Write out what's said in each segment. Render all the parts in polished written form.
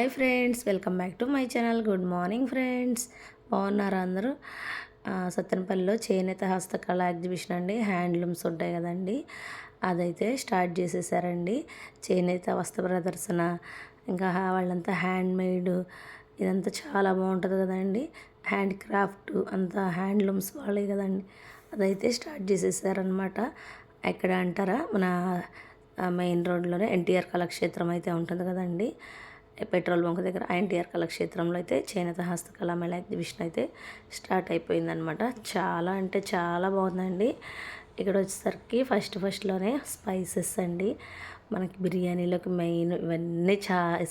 Hi friends, welcome back to my channel. Good morning friends. బాగున్నారా అందరూ? సత్తెనపల్లిలో చేనేత హస్తకళ ఎగ్జిబిషన్ అండి. హ్యాండ్లూమ్స్ ఉంటాయి కదండి, అదైతే స్టార్ట్ చేసేసారండి. చేనేత వస్త్ర ప్రదర్శన, ఇంకా వాళ్ళంతా హ్యాండ్ మేడ్, ఇదంతా చాలా బాగుంటుంది కదండి. హ్యాండ్ క్రాఫ్ట్ అంతా హ్యాండ్లూమ్స్ వాళ్ళే కదండి. అదైతే స్టార్ట్ చేసేసారనమాట. ఎక్కడ అంటారా, మన మెయిన్ రోడ్లోనే ఎన్టీఆర్ కళాక్షేత్రం అయితే ఉంటుంది కదండి. పెట్రోల్ బంక్ దగ్గర ఎన్టీఆర్ కళాక్షేత్రంలో అయితే చేనేత హస్తకళ మేళ ఎగ్జిబిషన్ అయితే స్టార్ట్ అయిపోయిందనమాట. చాలా అంటే చాలా బాగుందండి. ఇక్కడ వచ్చేసరికి ఫస్ట్లోనే స్పైసెస్ అండి. మనకి బిర్యానీలోకి మెయిన్ ఇవన్నీ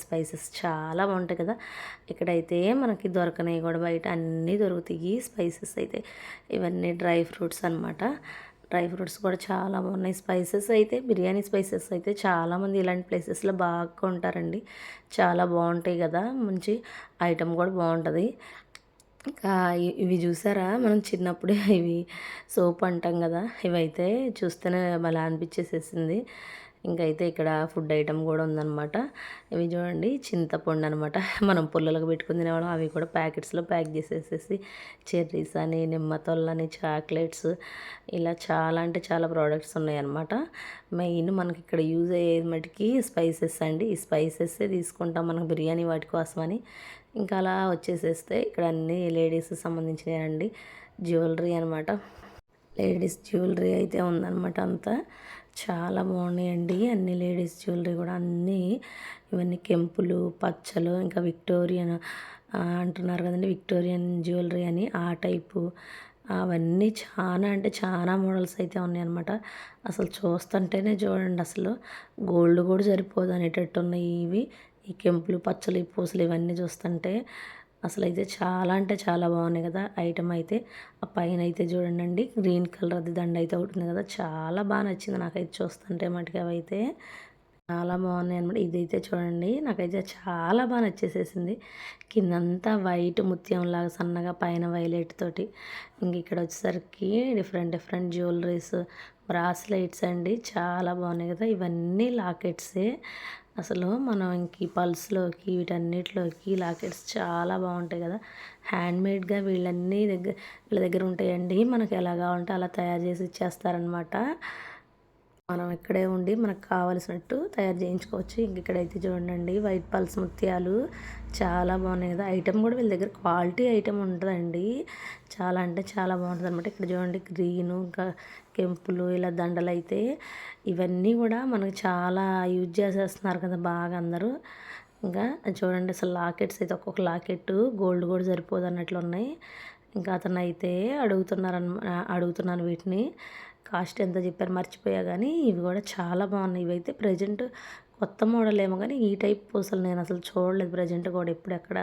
స్పైసెస్ చాలా బాగుంటాయి కదా. ఇక్కడైతే మనకి దొరకనవి కూడా బయట అన్నీ దొరుకుతాయి స్పైసెస్ అయితే. ఇవన్నీ డ్రై ఫ్రూట్స్ అనమాట. డ్రై ఫ్రూట్స్ కూడా చాలా బాగున్నాయి. స్పైసెస్ అయితే, బిర్యానీ స్పైసెస్ అయితే చాలామంది ఇలాంటి ప్లేసెస్లో బాగా కొంటారండి. చాలా బాగుంటాయి కదా, మంచి ఐటమ్ కూడా బాగుంటుంది. ఇంకా ఇవి చూసారా, మనం చిన్నప్పుడే ఇవి సోప్ అంటాం కదా, ఇవైతే చూస్తేనే భలే అనిపించేసేసింది. ఇంకైతే ఇక్కడ ఫుడ్ ఐటమ్ కూడా ఉందన్నమాట. ఇవి చూడండి, చింతపండు అనమాట. మనం పుల్లలకు పెట్టుకుని తినేవాళ్ళం. అవి కూడా ప్యాకెట్స్లో ప్యాక్ చేసేసేసి చెర్రీస్ అని, నిమ్మతొల్లని, చాక్లెట్స్, ఇలా చాలా అంటే చాలా ప్రోడక్ట్స్ ఉన్నాయన్నమాట. మెయిన్ మనకి ఇక్కడ యూజ్ అయ్యేది మటుకి స్పైసెస్ అండి. ఈ స్పైసెస్సే తీసుకుంటాం మనకు బిర్యానీ వాటి కోసమని. ఇంకా అలా వచ్చేసేస్తే ఇక్కడ అన్నీ లేడీస్ సంబంధించినవి అండి. జ్యువెలరీ అనమాట. లేడీస్ జ్యువెలరీ అయితే ఉందన్నమాట. అంతా చాలా బాగున్నాయండి. అన్ని లేడీస్ జ్యువెలరీ కూడా అన్నీ. ఇవన్నీ కెంపులు, పచ్చలు, ఇంకా విక్టోరియన్ అంటున్నారు కదండి, విక్టోరియన్ జ్యువెలరీ అని ఆ టైపు. అవన్నీ చాలా అంటే చాలా మోడల్స్ అయితే ఉన్నాయన్నమాట. అసలు చూస్తుంటేనే చూడండి, అసలు గోల్డ్ కూడా సరిపోదు అనేటట్టు ఉన్నాయి ఇవి. ఈ కెంపులు, పచ్చలు, ఈ పూసలు ఇవన్నీ చూస్తుంటే అసలు అయితే చాలా అంటే చాలా బాగున్నాయి కదా ఐటమ్ అయితే. ఆ పైన అయితే చూడండి, గ్రీన్ కలర్ అది దండ అయితే ఉంటుంది కదా, చాలా బాగా నచ్చింది నాకైతే చూస్తుంటే మటుకు. అవైతే చాలా బాగున్నాయి అనమాట. ఇదైతే చూడండి, నాకైతే చాలా బాగా నచ్చేసేసింది. కిందంతా వైట్ ముత్యంలాగా సన్నగా, పైన వైలెట్ తోటి. ఇంక ఇక్కడ వచ్చేసరికి డిఫరెంట్ జ్యువెలరీస్, బ్రాస్లెట్స్ అండి. చాలా బాగున్నాయి కదా. ఇవన్నీ లాకెట్సే. అసలు మనం ఇంక ఈ పల్స్లోకి వీటన్నిటిలోకి లాకెట్స్ చాలా బాగుంటాయి కదా. హ్యాండ్మేడ్గా వీళ్ళ దగ్గర ఉంటాయండి. మనకి ఎలా కావాలంటే అలా తయారు చేసి ఇచ్చేస్తారనమాట. మనం ఇక్కడే ఉండి మనకు కావలసినట్టు తయారు చేయించుకోవచ్చు. ఇంక ఇక్కడైతే చూడండి, వైట్ పల్స్ ముత్యాలు చాలా బాగున్నాయి కదా. ఐటమ్ కూడా వీళ్ళ దగ్గర క్వాలిటీ ఐటమ్ ఉంటుందండి. చాలా అంటే చాలా బాగుంటుంది అనమాట. ఇక్కడ చూడండి, గ్రీను, ఇంకా కెంపులు, ఇలా దండలు అయితే ఇవన్నీ కూడా మనకు చాలా యూజ్ చేసేస్తున్నారు కదా బాగా అందరూ. ఇంకా చూడండి, అసలు లాకెట్స్ అయితే ఒక్కొక్క లాకెట్ గోల్డ్ కూడా సరిపోదు అన్నట్లు ఉన్నాయి. ఇంకా అతను అయితే అడుగుతున్నాను వీటిని కాస్ట్ ఎంత చెప్పారు మర్చిపోయా, కానీ ఇవి కూడా చాలా బాగున్నాయి. ఇవైతే ప్రజెంట్ కొత్త మోడల్ ఏమో, కానీ ఈ టైప్ పూసలు నేను అసలు చూడలేదు ప్రజెంట్ కూడా ఎప్పుడు ఎక్కడ.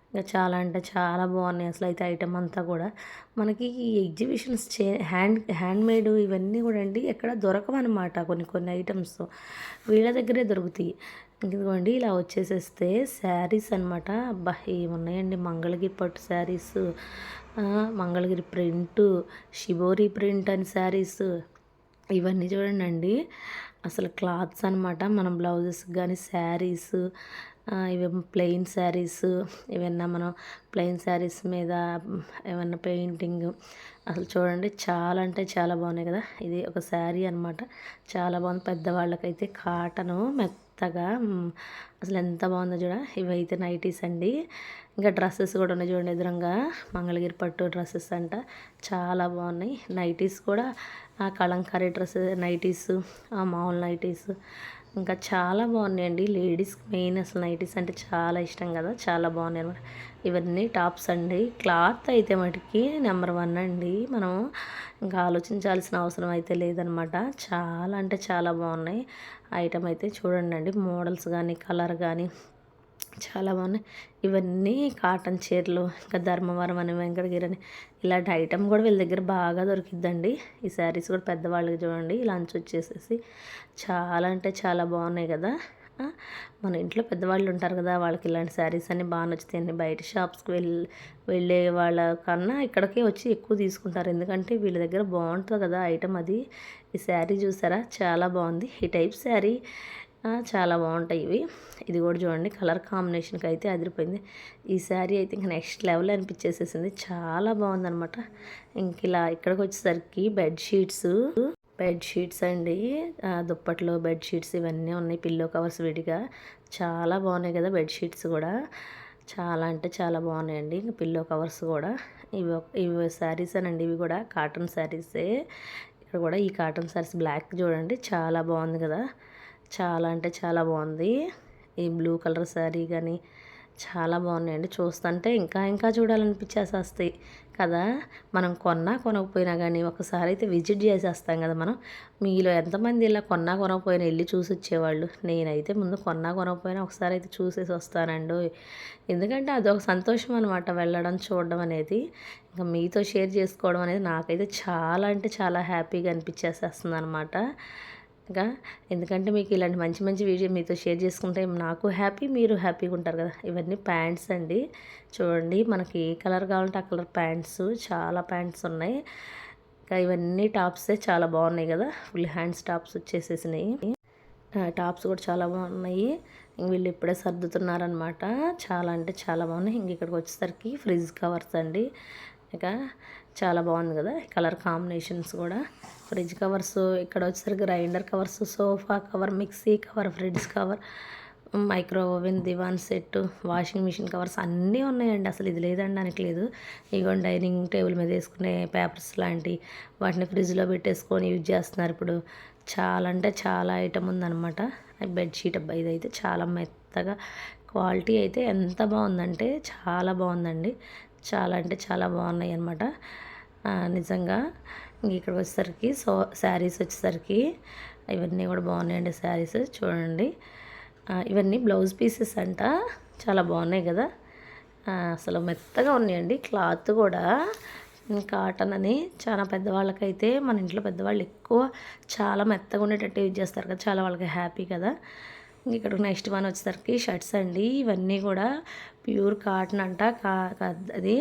ఇంకా చాలా అంటే చాలా బాగున్నాయి అసలు అయితే ఐటమ్ అంతా కూడా. మనకి ఈ ఎగ్జిబిషన్స్ హ్యాండ్మేడ్ ఇవన్నీ కూడా అండి ఎక్కడ దొరకవన్నమాట. కొన్ని ఐటమ్స్ వీళ్ళ దగ్గరే దొరుకుతాయి. ఇదిగోండి, ఇలా వచ్చేసేస్తే శారీస్ అనమాట. అబ్బా, ఏమున్నాయండి, మంగళగిరి పట్టు saris, Mangalagiri print, shibori print అని శారీస్, ఇవన్నీ చూడండి. అసలు క్లాత్స్ అనమాట. మనం బ్లౌజెస్ కానీ శారీస్, ఇవి ప్లెయిన్ శారీస్, ఏమన్నా మనం ప్లెయిన్ శారీస్ మీద ఏమన్నా పెయింటింగ్, అసలు చూడండి చాలా అంటే చాలా బాగున్నాయి కదా. ఇది ఒక శారీ అనమాట. చాలా బాగుంది. పెద్దవాళ్ళకైతే కాటను మెత్తగా అసలు ఎంత బాగుందో చూడ. ఇవైతే నైటీస్ అండి. ఇంకా డ్రెస్సెస్ కూడా ఉన్నాయి చూడండి ఎదురుగా, మంగళగిరి పట్టు డ్రెస్సెస్ అంట. చాలా బాగున్నాయి. నైటీస్ కూడా కలంకారీ డ్రెస్ నైటీస్, మామూలు నైటీస్, ఇంకా చాలా బాగున్నాయండి. లేడీస్కి మెయిన్ అసలు నైటీస్ అంటే చాలా ఇష్టం కదా, చాలా బాగున్నాయి అనమాట. ఇవన్నీ టాప్స్ అండి. క్లాత్ అయితే మటుకి నెంబర్ 1 అండి. మనం ఇంకా ఆలోచించాల్సిన అవసరం అయితే లేదనమాట. చాలా అంటే చాలా బాగున్నాయి ఐటమ్ అయితే. చూడండి, మోడల్స్ కానీ కలర్ కానీ చాలా బాగున్నాయి. ఇవన్నీ కాటన్ చీరలు, ఇంకా ధర్మవరం అని, వెంకటగిరి అని, ఇలాంటి ఐటమ్ కూడా వీళ్ళ దగ్గర బాగా దొరికిద్దండి. ఈ శారీస్ కూడా పెద్దవాళ్ళకి చూడండి ఇలా అంచు వచ్చేసేసి చాలా అంటే చాలా బాగున్నాయి కదా. మన ఇంట్లో పెద్దవాళ్ళు ఉంటారు కదా, వాళ్ళకి ఇలాంటి శారీస్ అన్నీ బాగా నచ్చుతాయండి. బయట షాప్స్కి వెళ్ళే వాళ్ళ కన్నా ఇక్కడికే వచ్చి ఎక్కువ తీసుకుంటారు. ఎందుకంటే వీళ్ళ దగ్గర బాగుంటుంది కదా ఐటమ్ అది. ఈ శారీ చూసారా, చాలా బాగుంది. ఈ టైప్ శారీ చాలా బాగుంటాయి ఇవి. ఇది కూడా చూడండి కలర్ కాంబినేషన్కి అయితే అదిరిపోయింది. ఈ శారీ అయితే ఇంకా నెక్స్ట్ లెవెల్ అనిపించేసేసింది. చాలా బాగుందనమాట. ఇంక ఇలా ఇక్కడికి వచ్చేసరికి బెడ్షీట్స్ అండి. దుప్పట్లు బెడ్షీట్స్ ఇవన్నీ ఉన్నాయి. పిల్లో కవర్స్ విడిగా చాలా బాగున్నాయి కదా బెడ్షీట్స్ కూడా. చాలా అంటే చాలా బాగున్నాయండి. ఇంకా పిల్లో కవర్స్ కూడా ఇవి శారీసేనండి. ఇవి కూడా కాటన్ శారీసే. ఇక్కడ కూడా ఈ కాటన్ శారీస్ బ్లాక్ చూడండి చాలా బాగుంది కదా. చాలా అంటే చాలా బాగుంది. ఈ బ్లూ కలర్ శారీ కానీ చాలా బాగున్నాయండి. చూస్తుంటే ఇంకా ఇంకా చూడాలనిపించేసేస్తాయి కదా. మనం కొనకపోయినా కానీ ఒకసారి అయితే విజిట్ చేసేస్తాం కదా మనం. మీలో ఎంతమంది ఇలా కొనకపోయినా వెళ్ళి చూసి వచ్చేవాళ్ళు? నేనైతే ముందు కొనకపోయినా ఒకసారి అయితే చూసేసి వస్తానండి. ఎందుకంటే అదొక సంతోషం అనమాట, వెళ్ళడం చూడడం అనేది. ఇంకా మీతో షేర్ చేసుకోవడం అనేది నాకైతే చాలా అంటే చాలా హ్యాపీగా అనిపించేసేస్తుంది అనమాట. ఇంకా ఎందుకంటే మీకు ఇలాంటి మంచి మంచి వీడియో మీతో షేర్ చేసుకుంటే నాకు హ్యాపీ, మీరు హ్యాపీగా ఉంటారు కదా. ఇవన్నీ ప్యాంట్స్ అండి. చూడండి మనకి ఏ కలర్ కావాలంటే ఆ కలర్ ప్యాంట్స్, చాలా ప్యాంట్స్ ఉన్నాయి. ఇంకా ఇవన్నీ టాప్సే చాలా బాగున్నాయి కదా. ఫుల్ హ్యాండ్స్ టాప్స్ వచ్చేసేసినాయి. టాప్స్ కూడా చాలా బాగున్నాయి. వీళ్ళు ఇప్పుడే సర్దుతున్నారనమాట. చాలా అంటే చాలా బాగున్నాయి. ఇంక ఇక్కడికి వచ్చేసరికి ఫ్రిడ్జ్ కవర్స్ అండి. ఇక చాలా బాగుంది కదా కలర్ కాంబినేషన్స్ కూడా. ఫ్రిడ్జ్ కవర్స్, ఇక్కడ వచ్చేసరికి grinder covers, sofa cover, mixie cover, fridge cover, micro oven, divan set, washing machine covers అన్నీ ఉన్నాయండి. అసలు ఇది లేదనడానికి లేదు. ఇగోండి డైనింగ్ టేబుల్ మీద వేసుకునే పేపర్స్ లాంటి వాటిని ఫ్రిడ్జ్లో పెట్టేసుకొని యూజ్ చేస్తున్నారు ఇప్పుడు. చాలా అంటే చాలా ఐటమ్ ఉందన్నమాట. బెడ్షీట్ అబ్బాయి ఇదైతే చాలా మెత్తగా, క్వాలిటీ అయితే ఎంత బాగుందంటే చాలా బాగుందండి. చాలా అంటే చాలా బాగున్నాయి అన్నమాట నిజంగా. ఇక్కడికి వచ్చేసరికి శారీస్ వచ్చేసరికి ఇవన్నీ కూడా బాగున్నాయండి. శారీస్ చూడండి. ఇవన్నీ బ్లౌజ్ పీసెస్ అంట. చాలా బాగున్నాయి కదా. అసలు మెత్తగా ఉన్నాయండి. క్లాత్ కూడా కాటన్ అని చాలా పెద్దవాళ్ళకైతే, మన ఇంట్లో పెద్దవాళ్ళు ఎక్కువ చాలా మెత్తగా ఉండేటట్టు యూజ్ చేస్తారు కదా. చాలా వాళ్ళకి హ్యాపీ కదా. ఇక్కడ నెక్స్ట్ వన్ వచ్చేసరికి షర్ట్స్ అండి. ఇవన్నీ కూడా ప్యూర్ కాటన్ అంట. అది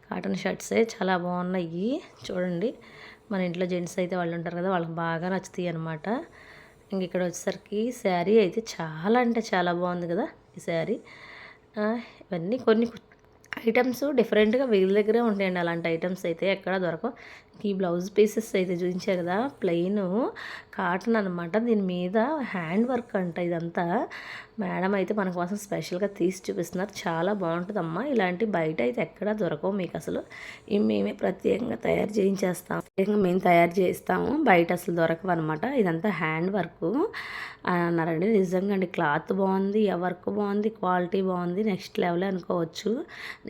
కాటన్ షర్ట్సే చాలా బాగున్నాయి. చూడండి మన ఇంట్లో జెంట్స్ అయితే వాళ్ళు ఉంటారు కదా, వాళ్ళకి బాగా నచ్చుతాయి అనమాట. ఇంక ఇక్కడ వచ్చేసరికి శారీ అయితే చాలా అంటే చాలా బాగుంది కదా ఈ శారీ. ఇవన్నీ కొన్ని ఐటమ్స్ డిఫరెంట్గా వీళ్ళ దగ్గరే ఉంటాయండి. అలాంటి ఐటమ్స్ అయితే ఎక్కడ దొరకవు. ఈ బ్లౌజ్ పీసెస్ అయితే చూపించారు కదా, ప్లెయిన్ కాటన్ అనమాట. దీని మీద హ్యాండ్ వర్క్ అంట ఇదంతా. మేడం అయితే మన కోసం స్పెషల్గా తీసి చూపిస్తున్నారు. చాలా బాగుంటుందమ్మా. ఇలాంటి బయట అయితే ఎక్కడా దొరకవు మీకు అసలు. ఇవి మేమే ప్రత్యేకంగా తయారు చేయించేస్తాము. మేము తయారు చేస్తాము, బయట అసలు దొరకవు అనమాట. ఇదంతా హ్యాండ్ వర్క్ అన్నారండి. నిజంగా అండి క్లాత్ బాగుంది, ఆ వర్క్ బాగుంది, క్వాలిటీ బాగుంది, నెక్స్ట్ లెవెల్ అనుకోవచ్చు.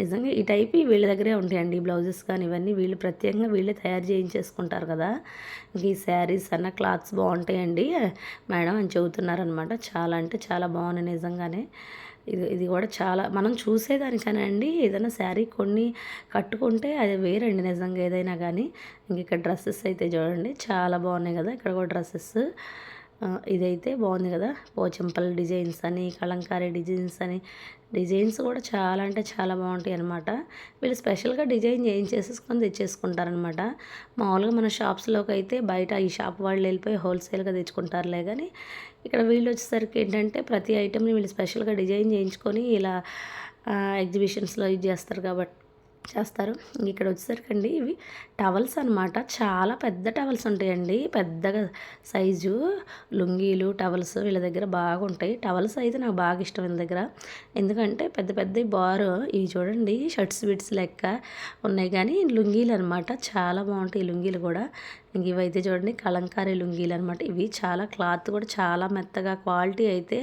నిజంగా ఈ టైప్ వీళ్ళ దగ్గరే ఉంటాయండి. ఈ బ్లౌజెస్ కానీ ఇవన్నీ వీళ్ళు ప్రత్యేకంగా వీళ్ళే తయారు చేయించేసుకుంటారు కదా. ఈ శారీస్ అన్న క్లాత్స్ బాగుంటాయండి మేడం అని చెబుతున్నారనమాట. చాలా అంటే చాలా బాగున్నాయి నిజంగానే. ఇది కూడా చాలా మనం చూసేదానికనండి. ఏదైనా శారీ కొన్ని కట్టుకుంటే అది వేరండి నిజంగా ఏదైనా కానీ. ఇంక ఇక్కడ డ్రెస్సెస్ అయితే చూడండి చాలా బాగున్నాయి కదా. ఇక్కడ కూడా డ్రెస్సెస్ ఇదైతే బాగుంది కదా. పోచంపల్ డిజైన్స్ అని, కలంకారీ డిజైన్స్ అని, డిజైన్స్ కూడా చాలా అంటే చాలా బాగుంటాయి అనమాట. వీళ్ళు స్పెషల్గా డిజైన్ చేయించేసుకొని తెచ్చేసుకుంటారనమాట. మామూలుగా మన షాప్స్లోకి అయితే బయట ఈ షాప్ వాళ్ళు వెళ్ళిపోయి హోల్సేల్గా తెచ్చుకుంటారులే. కానీ ఇక్కడ వీళ్ళు వచ్చేసరికి ఏంటంటే ప్రతి ఐటెంని వీళ్ళు స్పెషల్గా డిజైన్ చేయించుకొని ఇలా ఎగ్జిబిషన్స్లో ఇది చేస్తారు కాబట్టి చేస్తారు. ఇక్కడ వచ్చేసరికండి ఇవి టవల్స్ అనమాట. చాలా పెద్ద టవల్స్ ఉంటాయండి, పెద్దగా సైజు లుంగీలు టవల్స్ వీళ్ళ దగ్గర బాగుంటాయి. టవల్స్ అయితే నాకు బాగా ఇష్టం వీళ్ళ దగ్గర. ఎందుకంటే పెద్ద పెద్ద బారు ఇవి చూడండి షర్ట్స్ బిట్స్ లెక్క ఉన్నాయి. కానీ లుంగీలు అనమాట చాలా బాగుంటాయి. ఈ లుంగీలు కూడా ఇంక ఇవైతే చూడండి కలంకారీ లుంగీలు అనమాట. ఇవి చాలా క్లాత్ కూడా చాలా మెత్తగా, క్వాలిటీ అయితే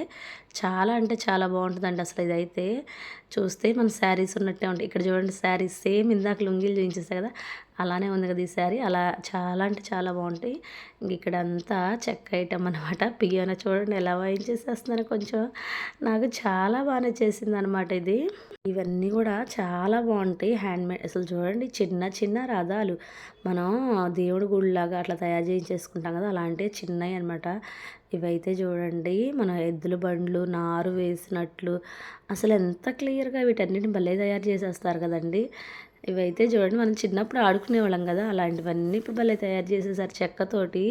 చాలా అంటే చాలా బాగుంటుందండి. అసలు ఇదైతే చూస్తే మన శారీస్ ఉన్నట్టే ఉంటాయి. ఇక్కడ చూడండి శారీస్ సేమ్ ఇందాక లుంగీలు చూపించేస్తాయి కదా, అలానే ఉంది కదా ఈ శారీ. అలా చాలా అంటే చాలా బాగుంటాయి. ఇంక ఇక్కడ అంతా చెక్క ఐటమ్ అనమాట. పియోన చూడండి ఎలా వాయించేసేస్తున్నాను. కొంచెం నాకు చాలా బాగా చేసింది అనమాట ఇది. ఇవన్నీ కూడా చాలా బాగుంటాయి హ్యాండ్మేడ్. అసలు చూడండి చిన్న చిన్న రథాలు మనం దేవుడి గుడిలాగా అట్లా తయారు చేయించేసుకుంటాం కదా, అలాంటివి చిన్నవి అనమాట. ఇవైతే చూడండి మన ఎద్దుల బండ్లు నారు వేసినట్లు అసలు ఎంత క్లియర్గా వీటన్నిటిని భలే తయారు చేసేస్తారు కదండి. ఇవైతే చూడండి మనం చిన్నప్పుడు ఆడుకునేవాళ్ళం కదా, అలాంటివన్నీ ఇప్పుడు భలే తయారు చేసేసారు చెక్కతోటి.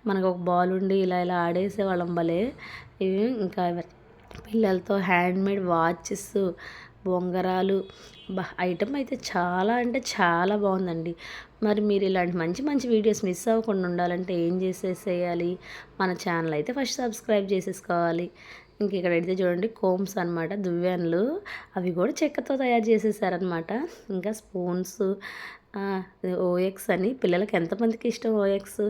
మనకు ఒక బాల్ ఉండి ఇలా ఇలా ఆడేసేవాళ్ళం భలే. ఇవి ఇంకా పిల్లలతో హ్యాండ్మేడ్ వాచెస్, బొంగరాలు, ఐటమ్ అయితే చాలా అంటే చాలా బాగుందండి. మరి మీరు ఇలాంటి మంచి మంచి వీడియోస్ మిస్ అవ్వకుండా ఉండాలంటే ఏం చేసేసేయాలి, మన ఛానల్ అయితే ఫస్ట్ సబ్స్క్రైబ్ చేసేసుకోవాలి. ఇంక ఇక్కడైతే చూడండి కోమ్స్ అనమాట, దువ్వెనలు, అవి కూడా చెక్కతో తయారు చేసేసారనమాట. ఇంకా స్పూన్స్, ఓఎక్స్ అని పిల్లలకి ఎంతమందికి ఇష్టం ఓఎక్స్,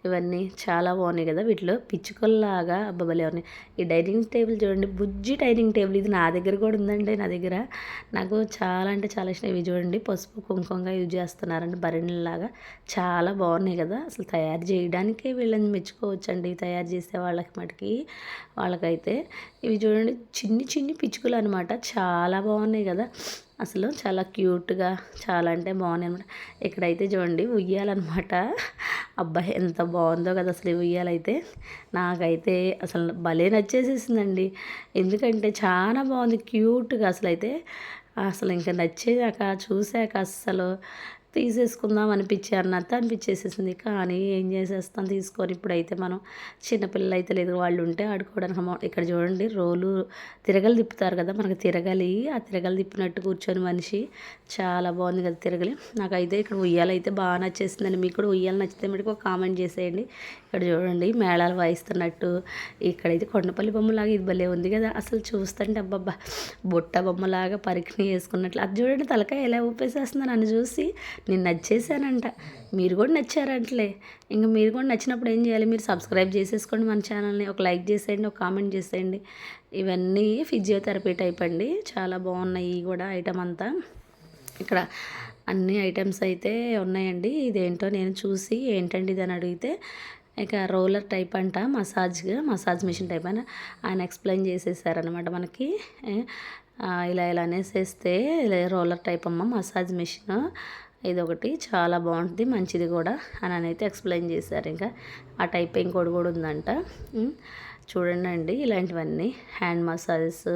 ఇవన్నీ చాలా బాగున్నాయి కదా. వీటిలో పిచ్చుకల్లాగా అబ్బబ్బలే ఉన్నాయి. ఈ డైనింగ్ టేబుల్ చూడండి, బుజ్జి డైనింగ్ టేబుల్, ఇది నా దగ్గర కూడా ఉందండి. నా దగ్గర నాకు చాలా అంటే చాలా ఇష్టం. ఇవి చూడండి పసుపు కుంకుమగా యూజ్ చేస్తున్నారండి, భరణిలాగా చాలా బాగున్నాయి కదా. అసలు తయారు చేయడానికే వీళ్ళని మెచ్చుకోవచ్చండి, తయారు చేసే వాళ్ళకి మటుకి. వాళ్ళకైతే ఇవి చూడండి చిన్ని చిన్ని పిచ్చుకలు అనమాట, చాలా బాగున్నాయి కదా. అసలు చాలా క్యూట్గా చాలా అంటే బాగున్నాయి అనమాట. ఇక్కడైతే చూడండి ఉయ్యాలన్నమాట. అబ్బాయి ఎంత బాగుందో కదా అసలు ఈ ఉయ్యాలైతే. నాకైతే అసలు భలే నచ్చేసేసిందండి, ఎందుకంటే చాలా బాగుంది క్యూట్గా అసలు అయితే. అసలు ఇంకా నచ్చేదాక చూసాక అస్సలు తీసేసుకుందాం అన్నట్టు అనిపించేసేసింది. కానీ ఏం చేసేస్తాం తీసుకొని. ఇప్పుడైతే మనం చిన్నపిల్లలు అయితే లేదు, వాళ్ళు ఉంటే ఆడుకోవడానికి. ఇక్కడ చూడండి రోలు తిరగలు తిప్పుతారు కదా, మనకు తిరగలి, ఆ తిరగలు తిప్పినట్టు కూర్చొని మనిషి, చాలా బాగుంది కదా తిరగలి. నాకైతే ఇక్కడ ఉయ్యాలైతే బాగా నచ్చేసిందండి. మీకు కూడా ఉయ్యాలు నచ్చితే మటుకు ఒక కామెంట్ చేసేయండి. ఇక్కడ చూడండి మేళాలు వాయిస్తున్నట్టు, ఇక్కడైతే కొండపల్లి బొమ్మలాగా ఇది భలే ఉంది కదా అసలు. చూస్తుంటే అబ్బబ్బా బుట్ట బొమ్మలాగా పరికిణి వేసుకున్నట్లు. అది చూడండి తలకాయ ఎలా ఊపేసేస్తుందో నన్ను చూసి. నేను నచ్చేసానంట, మీరు కూడా నచ్చారంటలే. ఇంకా మీరు కూడా నచ్చినప్పుడు ఏం చేయాలి, మీరు సబ్స్క్రైబ్ చేసేసుకోండి మన ఛానల్ని, ఒక లైక్ చేసేయండి, ఒక కామెంట్ చేసేయండి. ఇవన్నీ ఫిజియోథెరపీ టైప్ అండి, చాలా బాగున్నాయి కూడా ఐటమ్ అంతా. ఇక్కడ అన్ని ఐటమ్స్ అయితే ఉన్నాయండి. ఇదేంటో నేను చూసి ఏంటండి ఇది అని అడిగితే, ఇక రోలర్ టైప్ అంట, మసాజ్ మిషన్ టైప్ అని ఆయన ఎక్స్ప్లెయిన్ చేసేసారనమాట మనకి. ఇలా ఇలా అనేసేస్తే రోలర్ టైప్ అమ్మ మసాజ్ మిషన్, ఇదొకటి చాలా బాగుంటుంది మంచిది కూడా అని అయితే ఎక్స్ప్లెయిన్ చేశారు. ఇంకా ఆ టైప్ ఇంకోటి కూడా ఉందంట. చూడండి అండి ఇలాంటివన్నీ హ్యాండ్ మసాజెస్.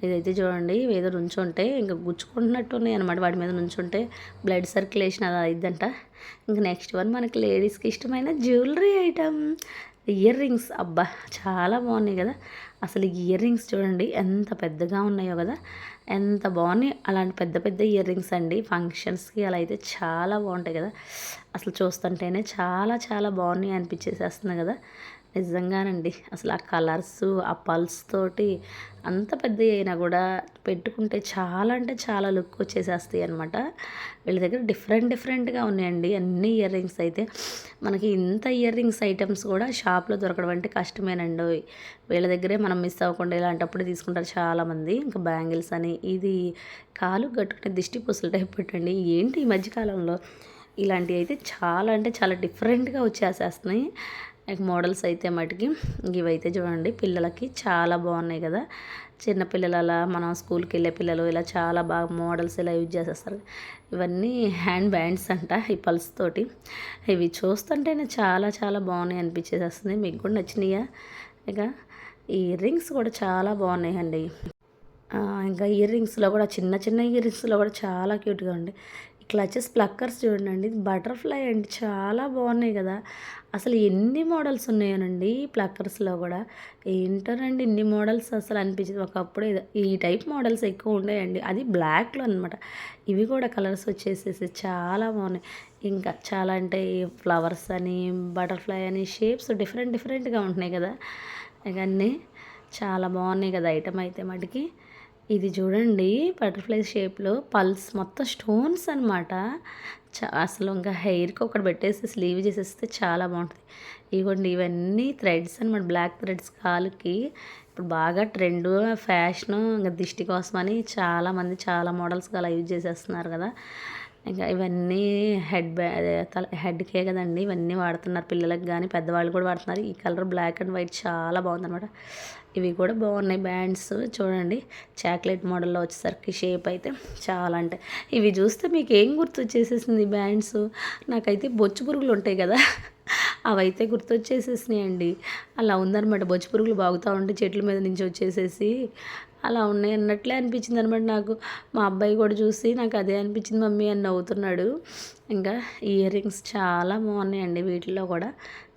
ఇదైతే చూడండి ఏదో నుంచుంటే ఇంకా గుచ్చుకుంటున్నట్టు ఉన్నాయి అనమాట, వాటి మీద నుంచుంటే బ్లడ్ సర్క్యులేషన్ అలా అయిద్దంట. ఇంకా నెక్స్ట్ వన్ మనకి లేడీస్కి ఇష్టమైన జ్యువెలరీ ఐటమ్, ఇయర్ రింగ్స్. అబ్బా చాలా బాగున్నాయి కదా అసలు. ఇయర్ రింగ్స్ చూడండి ఎంత పెద్దగా ఉన్నాయో కదా, ఎంత బాగున్నాయి. అలాంటి పెద్ద పెద్ద ఇయర్ రింగ్స్ అండి ఫంక్షన్స్కి అలా అయితే చాలా బాగుంటాయి కదా. అసలు చూస్తుంటేనే చాలా చాలా బాగున్నాయి అనిపించేసేస్తుంది కదా నిజంగానండి. అసలు ఆ కలర్స్, ఆ పల్స్ తోటి అంత పెద్ద అయినా కూడా పెట్టుకుంటే చాలా అంటే చాలా లుక్ వచ్చేసేస్తాయి అనమాట. వీళ్ళ దగ్గర డిఫరెంట్గా ఉన్నాయండి అన్ని ఇయర్ రింగ్స్ అయితే. మనకి ఇంత ఇయర్ రింగ్స్ ఐటమ్స్ కూడా షాప్లో దొరకడం అంటే కష్టమేనండి. వీళ్ళ దగ్గరే మనం మిస్ అవ్వకుండా ఇలాంటప్పుడు తీసుకుంటారు చాలామంది. ఇంకా బ్యాంగిల్స్ అని, ఇది కాలు కట్టుకునే దిష్టి పూసలు టైప్ పెట్టండి. ఏంటి ఈ మధ్యకాలంలో ఇలాంటివి అయితే చాలా అంటే చాలా డిఫరెంట్గా వచ్చేసేస్తున్నాయి మోడల్స్ అయితే మటుకి. ఇవైతే చూడండి పిల్లలకి చాలా బాగున్నాయి కదా. చిన్నపిల్లలు అలా మనం స్కూల్కి వెళ్ళే పిల్లలు ఇలా చాలా బాగా మోడల్స్ ఇలా యూజ్ చేసేస్తారు. ఇవన్నీ హ్యాండ్ బ్యాండ్స్ అంట ఈ పల్స్ తోటి. ఇవి చూస్తుంటేనే చాలా చాలా బాగున్నాయి అనిపించేసేస్తుంది. మీకు కూడా నచ్చినాయా? ఇక ఈ రింగ్స్ కూడా చాలా బాగున్నాయండి. ఇంకా ఇయర్ రింగ్స్లో కూడా చిన్న చిన్న ఇయర్ రింగ్స్లో కూడా చాలా క్యూట్గా ఉండే క్లచెస్, ప్లక్కర్స్ చూడండి, బటర్ఫ్లై అండి, చాలా బాగున్నాయి కదా. అసలు ఎన్ని మోడల్స్ ఉన్నాయోనండి ప్లక్కర్స్లో కూడా. ఏంటోనండి ఇన్ని మోడల్స్ అసలు అనిపించింది. ఒకప్పుడు ఈ టైప్ మోడల్స్ ఎక్కువ ఉండేయండి, అది బ్లాక్లో అనమాట. ఇవి కూడా కలర్స్ వచ్చేసేసి చాలా బాగున్నాయి. ఇంకా చాలా అంటే ఫ్లవర్స్ అని, బటర్ఫ్లై అని, షేప్స్ డిఫరెంట్గా ఉంటున్నాయి కదా. ఇవన్నీ చాలా బాగున్నాయి కదా ఐటమ్ అయితే మటుకి. ఇది చూడండి బటర్ఫ్లై షేప్లో పల్స్ మొత్తం స్టోన్స్ అనమాట. అసలు ఇంకా హెయిర్కి ఒకటి పెట్టేసి స్లీవ్ చేసేస్తే చాలా బాగుంటుంది. ఇవ్వండి ఇవన్నీ థ్రెడ్స్ అనమాట, బ్లాక్ థ్రెడ్స్ కాలుకి. ఇప్పుడు బాగా ట్రెండ్ ఫ్యాషను ఇంకా దిష్టి కోసమని చాలామంది చాలా మోడల్స్గా అలా యూజ్ చేసేస్తున్నారు కదా. ఇంకా ఇవన్నీ అదే హెడ్‌కే కదండీ! ఇవన్నీ వాడుతున్నారు పిల్లలకి గానీ, పెద్దవాళ్ళు కూడా వాడుతున్నారు. ఈ కలర్ బ్లాక్ అండ్ వైట్ చాలా బాగుందనమాట. ఇవి కూడా బాగున్నాయి బ్యాండ్స్ చూడండి. చాక్లెట్ మోడల్‌లో వచ్చేసరికి షేప్ అయితే చాలా అంటే ఇవి చూస్తే మీకేం గుర్తొచ్చేసేసింది బ్యాండ్స్? నాకైతే బొచ్చు పురుగులు ఉంటాయి కదా! అవైతే గుర్తొచ్చేసేసినాయండి. అలా ఉందనమాట. బొచ్చు పురుగులు బాగుతా ఉంటే చెట్ల మీద నుంచి వచ్చేసేసి అలా ఉన్నాయి అన్నట్లే అనిపించిందనమాట నాకు. మా అబ్బాయి కూడా చూసి నాకు అదే అనిపించింది మమ్మీ అని నవ్వుతున్నాడు. ఇంకా ఇయర్ రింగ్స్ చాలా బాగున్నాయండి వీటిల్లో కూడా.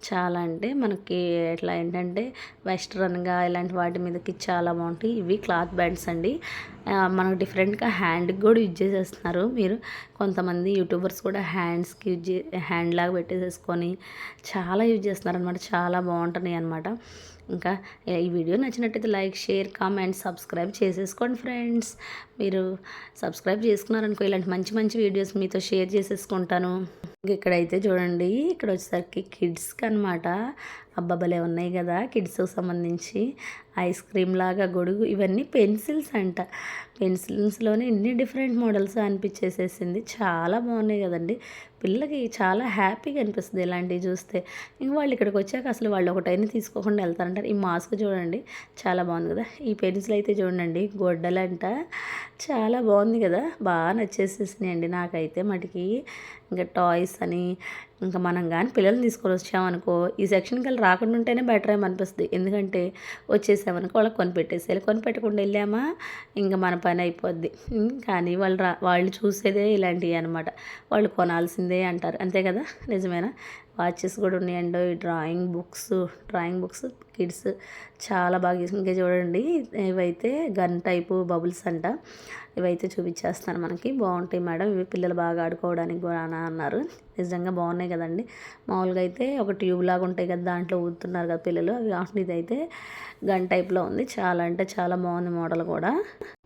చాలా అంటే మనకి ఎట్లా ఏంటంటే వెస్ట్రన్‌గా ఇలాంటి వాటి మీదకి చాలా బాగుంటాయి. ఇవి క్లాత్ బ్యాండ్స్ అండి. మనకు డిఫరెంట్‌గా హ్యాండ్‌కి కూడా యూజ్ చేసేస్తున్నారు. మీరు కొంతమంది యూట్యూబర్స్ కూడా హ్యాండ్స్‌కి హ్యాండ్ లాగా పెట్టేసేసుకొని చాలా యూజ్ చేస్తున్నారనమాట. చాలా బాగుంటున్నాయి అనమాట. ఇంకా ఈ వీడియో నచ్చినట్టయితే లైక్, షేర్, కామెంట్, సబ్స్క్రైబ్ చేసేసుకోండి ఫ్రెండ్స్. మీరు సబ్స్క్రైబ్ చేసుకున్నారనుకో ఇలాంటి మంచి మంచి వీడియోస్ మీతో షేర్ చేసేసుకుంటాను. ఇక్కడైతే చూడండి, ఇక్కడ వచ్చేసరికి కిడ్స్కి అనమాట. అబ్బా భలే ఉన్నాయి కదా కిడ్స్కి సంబంధించి. ఐస్ క్రీమ్ లాగా గొడుగు ఇవన్నీ పెన్సిల్స్ అంట. పెన్సిల్స్లోనే ఇన్ని డిఫరెంట్ మోడల్స్ అనిపించేసేసింది. చాలా బాగున్నాయి కదండి. పిల్లలకి చాలా హ్యాపీగా అనిపిస్తుంది ఇలాంటివి చూస్తే. ఇంక వాళ్ళు ఇక్కడికి వచ్చాక అసలు వాళ్ళు ఒకటైనా తీసుకోకుండా వెళ్తారంటారు. ఈ మాస్క్ చూడండి చాలా బాగుంది కదా. ఈ పెన్సిల్ అయితే చూడండి గొడ్డలంట. చాలా బాగుంది కదా. బాగా నచ్చేసేసినాయండి నాకైతే మటుకి. ఇంకా టాయ్స్ అని ఇంకా మనం కానీ పిల్లల్ని తీసుకొని వచ్చామనుకో ఈ సెక్షన్కి వెళ్ళి రాకుండా ఉంటేనే బెటర్ ఏమో అనిపిస్తుంది. ఎందుకంటే వచ్చేసామనుకో వాళ్ళకి కొనిపెట్టేసేయాలి. కొనిపెట్టకుండా వెళ్ళామా ఇంకా మన పని అయిపోద్ది. కానీ వాళ్ళు చూసేదే ఇలాంటివి అనమాట. వాళ్ళు కొనాల్సిందే అంటారు అంతే కదా, నిజమేనా? వాచెస్ కూడా ఉన్నాయండి. డ్రాయింగ్ బుక్స్ కిడ్స్ చాలా బాగా ఇంకా చూడండి. ఇవైతే గన్ టైపు బబుల్స్ అంట. ఇవైతే చూపించేస్తాను మనకి. బాగుంటాయి మేడం ఇవి పిల్లలు బాగా ఆడుకోవడానికి కూడా అన్నారు. నిజంగా బాగున్నాయి కదండి. మామూలుగా అయితే ఒక ట్యూబ్ లాగా ఉంటాయి కదా, దాంట్లో ఊదుతున్నారు కదా పిల్లలు. అవి కాకుండా ఇదైతే గన్ టైప్లో ఉంది. చాలా అంటే చాలా బాగుంది మోడల్ కూడా.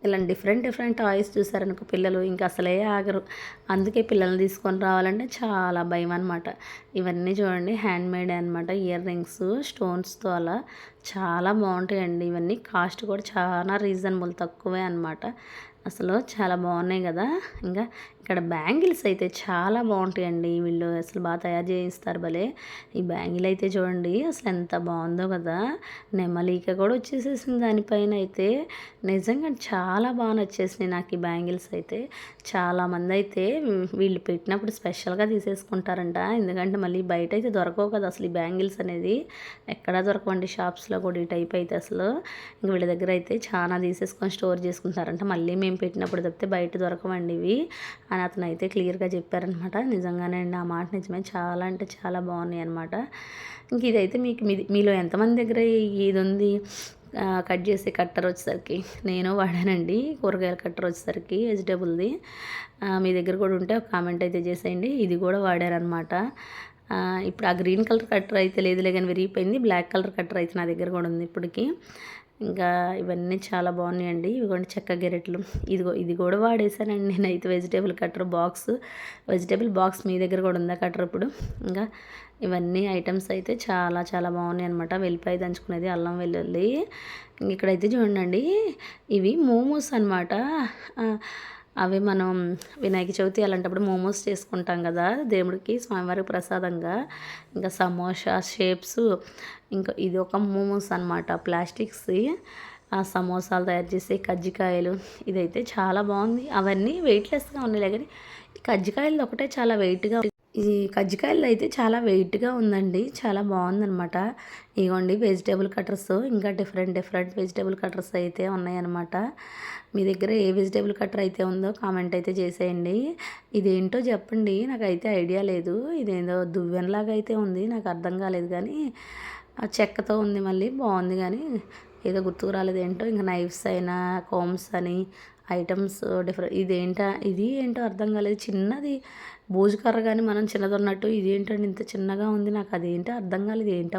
ఇలాంటి డిఫరెంట్ టాయ్స్ చూసారనుకో పిల్లలు ఇంకా అసలే ఆగరు. అందుకే పిల్లల్ని తీసుకొని రావాలంటే చాలా భయం అనమాట. ఇవన్నీ చూడండి హ్యాండ్ మేడ్ అనమాట. ఇయర్ రింగ్స్ స్టోన్స్తో అలా చాలా బాగుంటాయండి. ఇవన్నీ కాస్ట్ కూడా చాలా రీజనబుల్, తక్కువే అనమాట. అసలు చాలా బాగున్నాయి కదా. ఇంకా ఇక్కడ బ్యాంగిల్స్ అయితే చాలా బాగుంటాయండి. వీళ్ళు అసలు బాగా తయారు చేయిస్తారు భలే. ఈ బ్యాంగిల్ అయితే చూడండి అసలు ఎంత బాగుందో కదా. నెమలీక కూడా వచ్చేసేసింది దానిపైన అయితే. నిజంగా చాలా బాగా నచ్చేసినాయి నాకు ఈ బ్యాంగిల్స్ అయితే. చాలామంది అయితే వీళ్ళు పెట్టినప్పుడు స్పెషల్గా తీసేసుకుంటారంట. ఎందుకంటే మళ్ళీ బయట అయితే దొరకవు కదా అసలు ఈ బ్యాంగిల్స్ అనేది. ఎక్కడా దొరకవండి షాప్స్లో కూడా ఈ టైప్ అయితే అసలు. ఇంక వీళ్ళ దగ్గర అయితే చాలా తీసేసుకొని స్టోర్ చేసుకుంటారంట. మళ్ళీ మేము పెట్టినప్పుడు తప్పితే బయట దొరకవండి ఇవి అని అతను అయితే క్లియర్గా చెప్పారనమాట. నిజంగానే అండి ఆ మాట నిజమే. చాలా అంటే చాలా బాగున్నాయి అనమాట. ఇంక ఇదైతే మీలో ఎంతమంది దగ్గర ఇది ఉంది కట్ చేసే కట్టర్ వచ్చేసరికి. నేను వాడానండి కూరగాయల కట్టర్ వచ్చేసరికి వెజిటేబుల్ది. మీ దగ్గర కూడా ఉంటే ఒక కామెంట్ అయితే చేసేయండి. ఇది కూడా వాడారనమాట. ఇప్పుడు ఆ గ్రీన్ కలర్ కట్టర్ అయితే లేదులే కానీ విరిగిపోయింది. బ్లాక్ కలర్ కట్టర్ అయితే నా దగ్గర కూడా ఉంది ఇప్పటికి. ఇంకా ఇవన్నీ చాలా బాగున్నాయండి. ఇదిగోండి చెక్క గెరెట్లు. ఇది కూడా వాడేసానండి నేనైతే. వెజిటేబుల్ బాక్స్ మీ దగ్గర కూడా ఉందా కట్టర్ ఇప్పుడు? ఇంకా ఇవన్నీ ఐటమ్స్ అయితే చాలా చాలా బాగున్నాయి అనమాట. వెల్లిపాయ దంచుకునేది, అల్లం వెల్లుల్లి. ఇక్కడైతే చూడండి ఇవి మోమోస్ అనమాట. అవి మనం వినాయక చవితి అలాంటప్పుడు మోమోస్ చేసుకుంటాం కదా దేవుడికి స్వామివారికి ప్రసాదంగా. ఇంకా సమోసా షేప్స్. ఇంకా ఇది ఒక మోమోస్ అనమాట ప్లాస్టిక్స్ది. ఆ సమోసాలు తయారు చేసే కజ్జికాయలు. ఇదైతే చాలా బాగుంది. అవన్నీ వెయిట్లెస్గా ఉన్నాయి కానీ కజ్జికాయలు ఒకటే చాలా వెయిట్గా. ఈ కజ్జికాయలు అయితే చాలా వెయిట్గా ఉందండి. చాలా బాగుందనమాట. ఇగోండి వెజిటేబుల్ కట్టర్స్. ఇంకా డిఫరెంట్ వెజిటేబుల్ కట్టర్స్ అయితే ఉన్నాయన్నమాట. మీ దగ్గర ఏ వెజిటేబుల్ కట్టర్ అయితే ఉందో కామెంట్ అయితే చేసేయండి. ఇదేంటో చెప్పండి, నాకైతే ఐడియా లేదు. ఇదేందో దువ్వెనలాగా అయితే ఉంది, నాకు అర్థం కాలేదు. కానీ ఆ చెక్కతో ఉంది, మళ్ళీ బాగుంది కానీ ఏదో గుర్తుకు రాలేదు ఏంటో. ఇంకా నైఫ్స్ అయినా కోమ్స్ అని ఐటమ్స్ ఇది ఏంటో అర్థం కాలేదు. చిన్నది బూజు కర్ర కానీ మనం చిన్నది ఉన్నట్టు ఇది ఏంటంటే ఇంత చిన్నగా ఉంది. నాకు అదేంటో అర్థం కాలేదు ఏంటో.